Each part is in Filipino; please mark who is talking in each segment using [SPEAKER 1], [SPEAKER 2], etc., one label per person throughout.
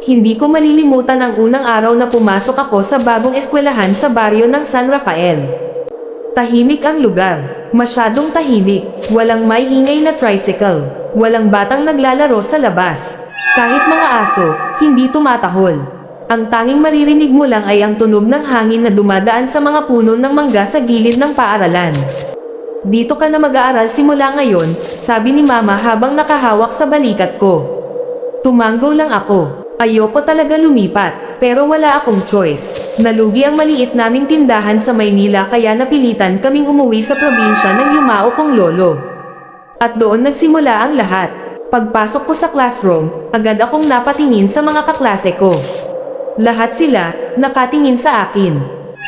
[SPEAKER 1] Hindi ko malilimutan ang unang araw na pumasok ako sa bagong eskwelahan sa baryo ng San Rafael. Tahimik ang lugar, masyadong tahimik, walang may ingay na tricycle, walang batang naglalaro sa labas. Kahit mga aso, hindi tumatahol. Ang tanging maririnig mo lang ay ang tunog ng hangin na dumadaan sa mga puno ng mangga sa gilid ng paaralan. Dito ka na mag-aaral simula ngayon, sabi ni Mama habang nakahawak sa balikat ko. Tumanggo lang ako. Ayoko talaga lumipat, pero wala akong choice. Nalugi ang maliit naming tindahan sa Maynila kaya napilitan kaming umuwi sa probinsya ng yumao kong lolo. At doon nagsimula ang lahat. Pagpasok ko sa classroom, agad akong napatingin sa mga kaklase ko. Lahat sila, nakatingin sa akin.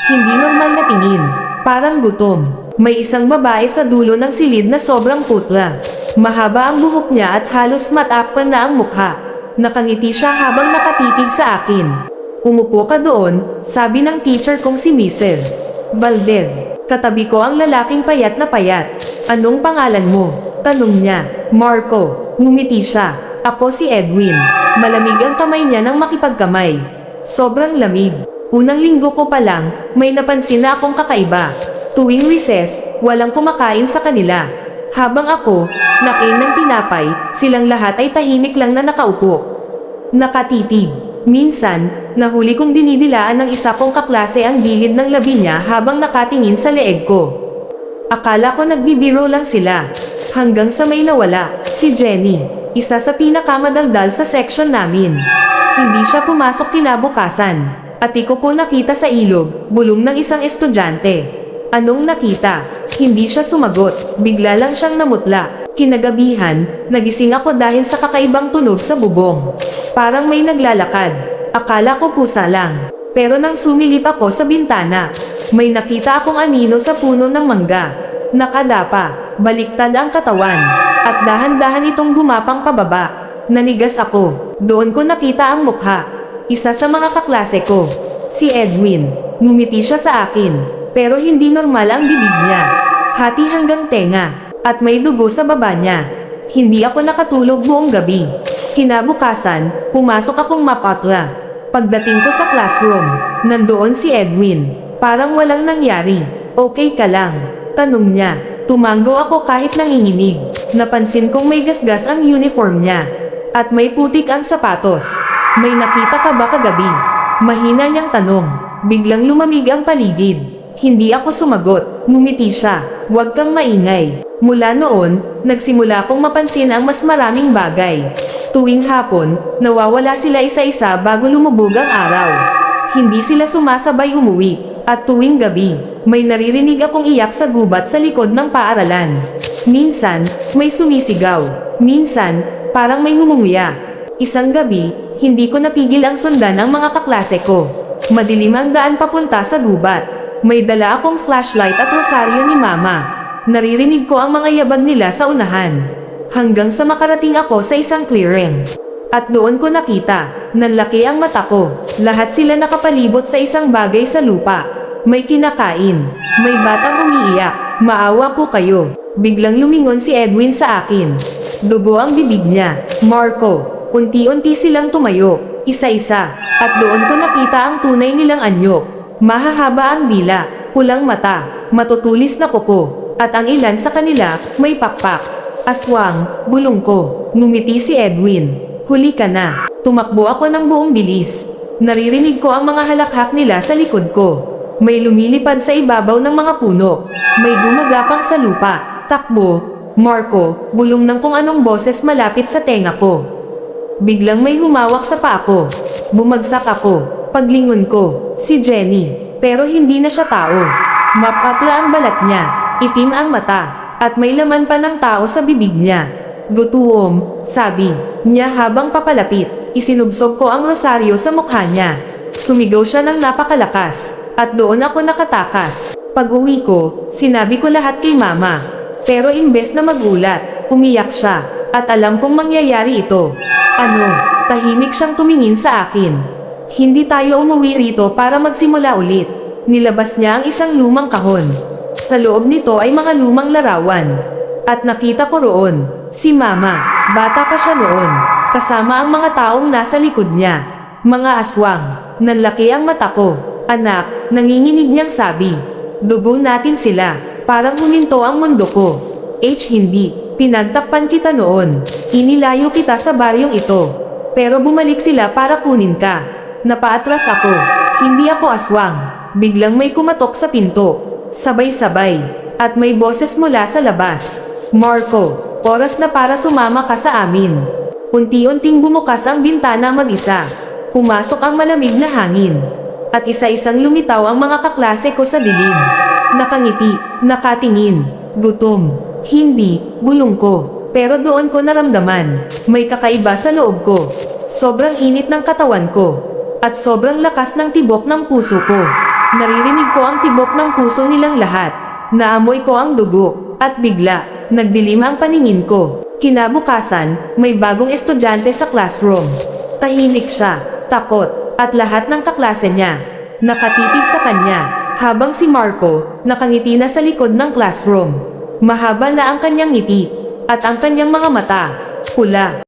[SPEAKER 1] Hindi normal na tingin, parang gutom. May isang babae sa dulo ng silid na sobrang putla. Mahaba ang buhok niya at halos matakpan na ang mukha. Nakangiti siya habang nakatitig sa akin. Umupo ka doon, sabi ng teacher kong si Mrs. Valdez. Katabi ko ang lalaking payat na payat. Anong pangalan mo? Tanong niya. Marco. Ngumiti siya. Ako si Edwin. Malamig ang kamay niya nang makipagkamay. Sobrang lamig. Unang linggo ko pa lang, may napansin na akong kakaiba. Tuwing recess, walang kumakain sa kanila. Habang ako, nakain ng tinapay, silang lahat ay tahimik lang na nakaupo. Nakatitig. Minsan, nahuli kong dinidilaan ng isa kong kaklase ang gilid ng labi niya habang nakatingin sa leeg ko. Akala ko nagbibiro lang sila. Hanggang sa may nawala, si Jenny, isa sa pinakamadaldal sa section namin. Hindi siya pumasok kinabukasan. At ko po nakita sa ilog, bulong ng isang estudyante. Anong nakita? Hindi siya sumagot, bigla lang siyang namutla. Kinagabihan, nagising ako dahil sa kakaibang tunog sa bubong. Parang may naglalakad. Akala ko pusa lang. Pero nang sumilip ako sa bintana, may nakita akong anino sa puno ng mangga. Nakadapa, baliktad ang katawan, at dahan-dahan itong gumapang pababa. Nanigas ako. Doon ko nakita ang mukha. Isa sa mga kaklase ko, si Edwin. Ngumiti siya sa akin. Pero hindi normal ang bibig niya. Hati hanggang tenga. At may dugo sa baba niya. Hindi ako nakatulog buong gabi. Kinabukasan, pumasok akong mapatla. Pagdating ko sa classroom, nandoon si Edwin. Parang walang nangyari. Okay ka lang? Tanong niya. Tumanggo ako kahit nanginginig. Napansin kong may gasgas ang uniform niya. At may putik ang sapatos. May nakita ka ba kagabi? Mahina niyang tanong. Biglang lumamig ang paligid. Hindi ako sumagot. Ngumiti siya. Huwag kang maingay. Mula noon, nagsimula akong mapansin ang mas maraming bagay. Tuwing hapon, nawawala sila isa-isa bago lumubog ang araw. Hindi sila sumasabay umuwi. At tuwing gabi, may naririnig akong iyak sa gubat sa likod ng paaralan. Minsan, may sumisigaw. Minsan, parang may ngumunguya. Isang gabi, hindi ko napigil ang sundan ng mga kaklase ko. Madilim ang daan papunta sa gubat. May dala akong flashlight at rosaryo ni Mama. Naririnig ko ang mga yabag nila sa unahan. Hanggang sa makarating ako sa isang clearing. At doon ko nakita, nanlaki ang mata ko. Lahat sila nakapalibot sa isang bagay sa lupa. May kinakain. May batang umiiyak. Maawa po kayo. Biglang lumingon si Edwin sa akin. Dugo ang bibig niya. Marco. Unti-unti silang tumayo. Isa-isa. At doon ko nakita ang tunay nilang anyo. Mahahaba ang dila. Pulang mata. Matutulis na kuko. At ang ilan sa kanila, may pakpak. Aswang, bulong ko. Ngumiti si Edwin. Huli ka na. Tumakbo ako ng buong bilis. Naririnig ko ang mga halakhak nila sa likod ko. May lumilipad sa ibabaw ng mga puno. May gumagapang sa lupa. Takbo. Marco, bulong ng kung anong boses malapit sa tenga ko. Biglang may humawak sa paa ko. Bumagsak ako. Paglingon ko, si Jenny. Pero hindi na siya tao. Mapatla ang balat niya. Itim ang mata, at may laman pa ng tao sa bibig niya. Gutuom, sabi niya habang papalapit. Isinubsob ko ang rosaryo sa mukha niya. Sumigaw siya ng napakalakas, at doon ako nakatakas. Pag-uwi ko, sinabi ko lahat kay Mama. Pero imbes na magulat, umiyak siya, at alam kong mangyayari ito. Ano, tahimik siyang tumingin sa akin. Hindi tayo umuwi rito para magsimula ulit. Nilabas niya ang isang lumang kahon. Sa loob nito ay mga lumang larawan. At nakita ko roon, si Mama. Bata pa siya noon, kasama ang mga taong nasa likod niya. Mga aswang. Nanlaki ang mata ko. Anak, nanginginig niyang sabi. Dugo natin sila. Parang huminto ang mundo ko. Hindi. Pinagtakpan kita noon. Inilayo kita sa baryong ito. Pero bumalik sila para kunin ka. Napaatras ako. Hindi ako aswang. Biglang may kumatok sa pinto. Sabay-sabay. At may boses mula sa labas. Marco, oras na para sumama ka sa amin. Unti-unting bumukas ang bintana mag-isa. Pumasok ang malamig na hangin. At isa-isang lumitaw ang mga kaklase ko sa dilim. Nakangiti, nakatingin, gutom. Hindi, bulong ko. Pero doon ko naramdaman, may kakaiba sa loob ko. Sobrang init ng katawan ko. At sobrang lakas ng tibok ng puso ko. Naririnig ko ang tibok ng puso nilang lahat. Naamoy ko ang dugo. At bigla, nagdilim ang paningin ko. Kinabukasan, may bagong estudyante sa classroom. Tahimik siya, takot, at lahat ng kaklase niya nakatitig sa kanya, habang si Marco nakangiti na sa likod ng classroom. Mahaba na ang kanyang ngiti, at ang kanyang mga mata, pula.